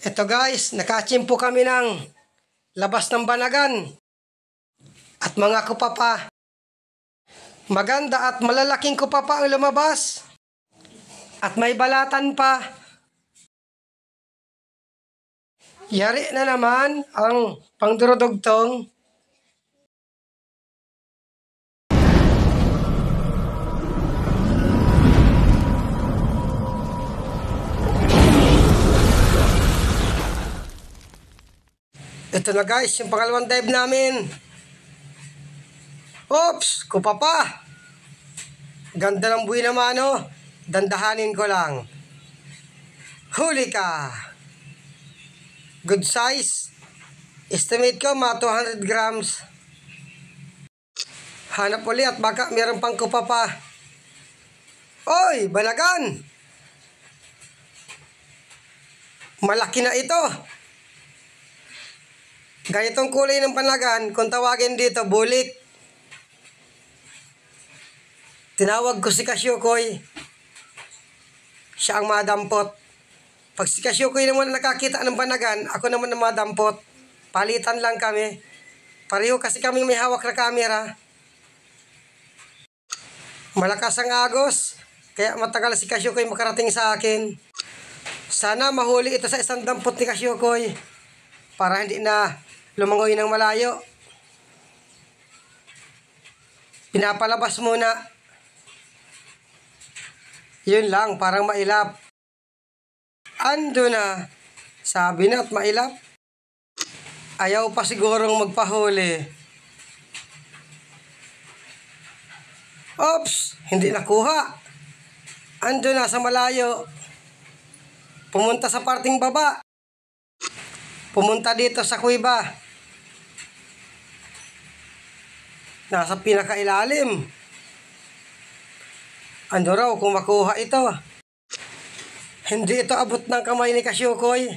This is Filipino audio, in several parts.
Ito guys, nakachimpo kami ng labas ng banagan at mga kupapa. Maganda at malalaking kupapa ang lumabas at may balatan pa. Yari na naman ang pangdurudugtong. Ito na guys, yung pangalawang dive namin. Oops, kupapa. Ganda ng buhay naman, oh. Dandahanin ko lang. Huli ka. Good size. Estimate ko mga 200 grams. Hanap ulit at baka meron pang kupapa. Oy, banagan. Malaki na ito. Ganitong kulay ng panagan, kung tawagin dito, bulik. Tinawag ko si Kasyukoy. Siya ang madampot. Pag si Kasyukoy naman nakakita ng panagan, ako naman ang madampot. Palitan lang kami. Pareho kasi kami may hawak na camera. Malakas ang agos, kaya matagal si Kasyukoy makarating sa akin. Sana mahuli ito sa isang dampot ni Kasyukoy para hindi na lumangoy ng malayo. Pinapalabas muna. Yun lang, parang mailap. Ando na. Sabi na at mailap. Ayaw pa sigurong magpahuli. Oops, hindi nakuha. Ando na sa malayo. Pumunta sa parting baba. Pumunta dito sa kuiba. Nasa pinakailalim. Ano raw kung makuha ito? Hindi ito abot ng kamay ni Kasyukoy.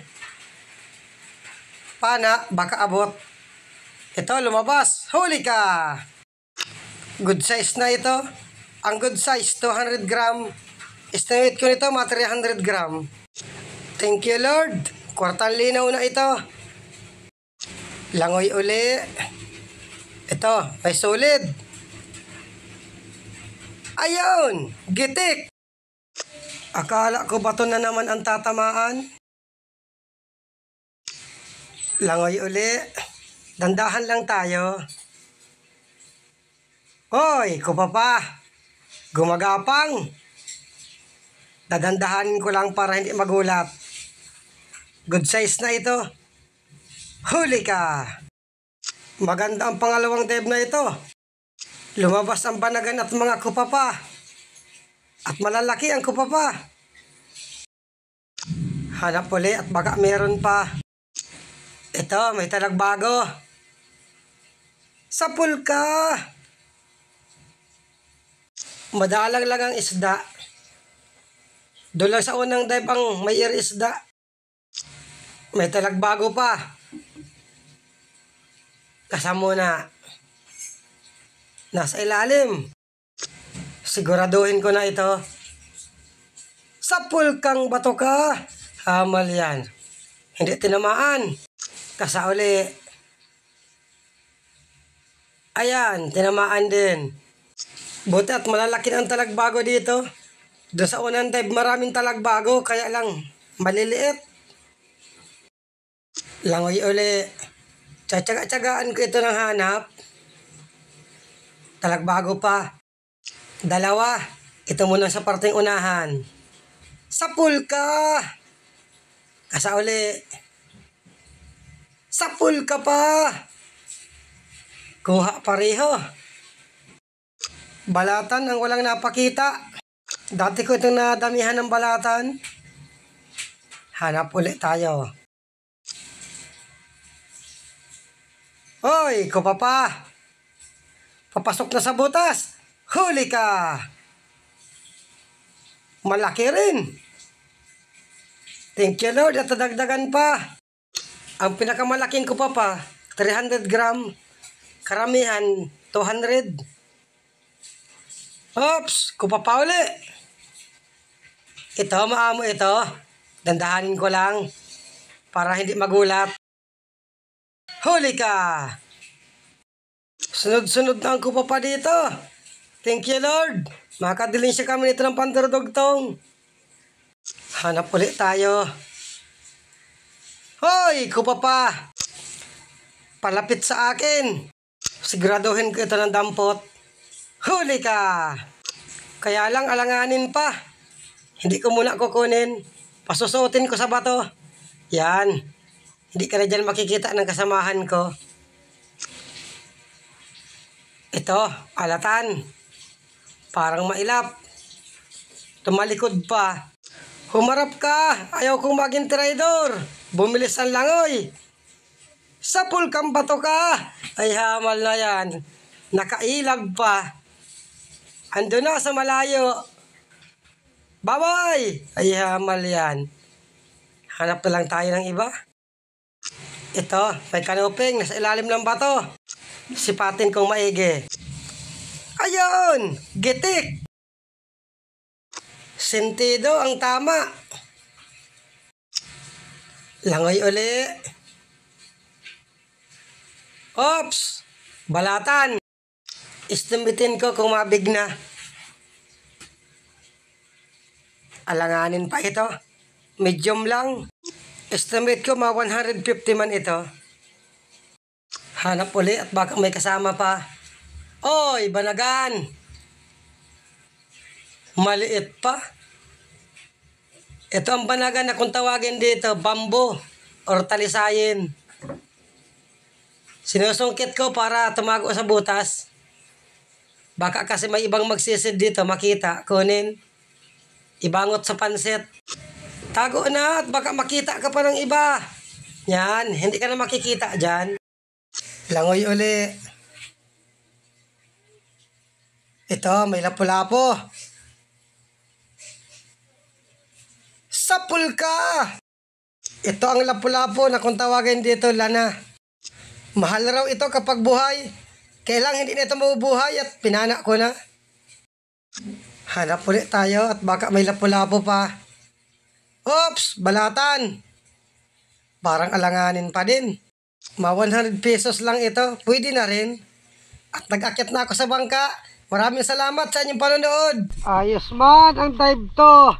Pana, baka abot. Ito, lumabas. Huli ka! Good size na ito. Ang good size, 200 gram. Estimate ko nito, mga 300 gram. Thank you, Lord. Kwartang linaw na ito. Langoy uli. Ito, may solid. Ayun, gitik. Akala ko bato na naman ang tatamaan. Langoy uli. Dandahan lang tayo. Hoy, kupapa. Gumagapang. Dadandahanin ko lang para hindi magulat. Good size na ito. Huli ka. Maganda ang pangalawang dive na ito. Lumabas ang banagan at mga kupapa. At malalaki ang kupapa. Hanap ulit at baka meron pa. Ito, may talagbago. Sapul ka. Madalang lang ang isda. Doon lang sa unang dive ang may isda. May talagbago pa. Kasama na. Nasa ilalim. Siguraduhin ko na ito. Sapul kang bato ka. Hamal yan. Hindi tinamaan. Kasauli. Ayan, tinamaan din. Buti at malalaki ang talagbago dito. Doon sa unang dive maraming talagbago, kaya lang maliliit. Langoy uli. Tsatsaga-tsagaan ko ito ng hanap. Talagbago pa. Dalawa. Ito muna sa parting unahan. Sapul ka. Kasauli. Sapul ka pa. Kuha pareho. Balatan ang walang napakita. Dati ko itong nadamihan ng balatan. Hanap ulit tayo. Hoy, kupapa. Papasok na sa butas. Huli ka. Malaki rin. Thank you, Lord. At dagdagan pa. Ang pinakamalaking kupapa, 300 gram. Karamihan, 200. Oops, kupapa uli. Ito, maamo ito. Dandahanin ko lang. para hindi magulat. Huli ka! Sunod-sunod na ang kupa pa dito. Thank you, Lord. Makadiling siya kami nito ng pandurudugtong. Hanap ulit tayo. Hoy, kupa pa! Palapit sa akin. Siguraduhin ko ito ng dampot. Huli ka! Kaya lang alanganin pa. Hindi ko muna kukunin. Pasusutin ko sa bato. Yan. Hindi ka na dyan makikita ng kasamahan ko. Ito, alatan. Parang mailap. Tumalikod pa. Humarap ka. Ayaw kong maging traidor. Bumilis ang langoy. Sapul kang bato ka. Ay hamal na yan. Nakailag pa. Ando na sa malayo. Baway! Ay hamal yan. Hanap na lang tayo ng iba. Ito, may kanuping nasa ilalim ng bato. Sipatin kong maigi. Ayun! Gitik! Sentido ang tama. Langoy uli. Ops! Balatan! Istumitin ko kung mabigna. Alanganin pa ito. Medium lang. Estimate ko mga 150 man ito. Hanap uli at baka may kasama pa. Oy, banagan! Maliit pa. Ito ang banagan na kung tawagin dito, bambo or talisayin. Sinusungkit ko para tumago sa butas. Baka kasi may ibang magsisid dito, makita, kunin. Ibangot sa pansit. Tago na at baka makita ka pa ng iba. Yan, hindi ka na makikita dyan. Langoy uli. Ito, may lapu-lapo. Sapul ka! Ito ang lapu-lapo na kung tawagin dito, lana. Mahal raw ito kapag buhay. Kailang hindi na ito mabubuhay at pinana ko na. Hanap ulit tayo at baka may lapu-lapo pa. Oops! Balatan! Parang alanganin pa din. Mga 100 pesos lang ito. Pwede na rin. At nag-akyat na ako sa bangka. Maraming salamat sa inyong panonood. Ayos man ang dive to.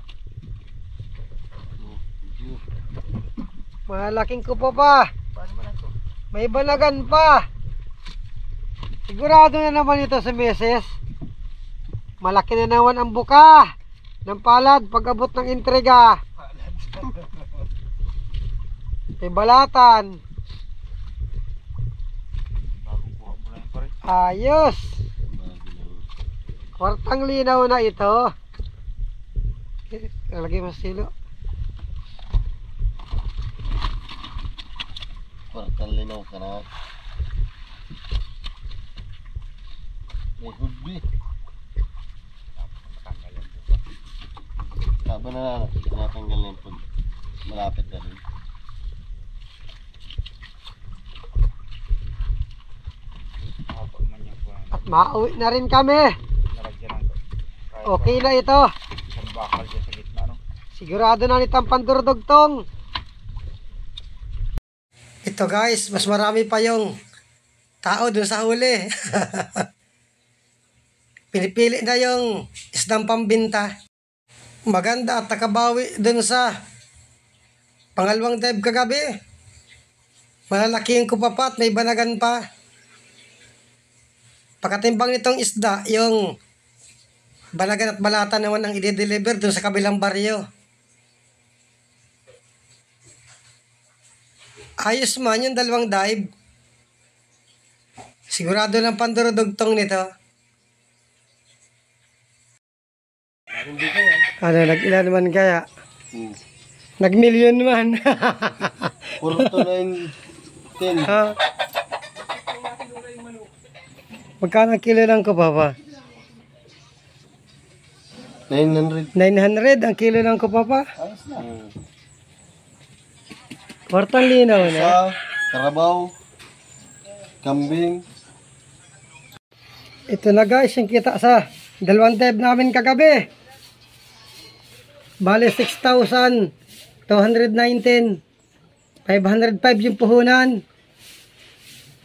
Malaking kupo pa. May banagan pa. Sigurado na naman ito sa meses. Malaki na naman ang buka ng palad pag abot ng intriga. May balatan. Ayos. Kwartang linaw na ito. Lagay mo silo. Kwartang linaw ka na. May hudbi. Taba na lang. Tinatanggal na yung pag malapit na rin. At mauwi na rin kami. Okay na ito. Sigurado na nitang pandurdugtong. Ito guys, mas marami pa yung tao dun sa huli. Pinipili na yung isdang pambinta. Maganda at nakabawi dun sa pangalawang dive kagabi. Malalaki yung kupapat, may banagan pa. Pagkatimbang nitong isda, yung banagan at balata naman ang i-deliver dun sa kabilang baryo. Ayos man yung dalawang dive. Sigurado lang pandurudugtong nito. Ano, nag-ilan man kaya? Nag-million man. Puro to 9, 10. Ha? Magkano kilo lang ko papa? 900. 900 ang kilo lang ko papa? Ayos na. Kwartang linaw na. Sa karabaw, kambing. Ito na guys, yung kita sa dalawang dive namin kagabi. Bale 6,219. 505 yung puhunan.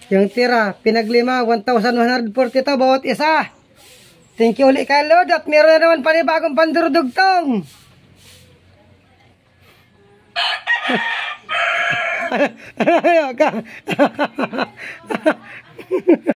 Yung tira, pinaglima, 1,140 to bawat isa. Thank you ulit kay Lord at meron na naman panibagong pandurudugtong. Ano ka?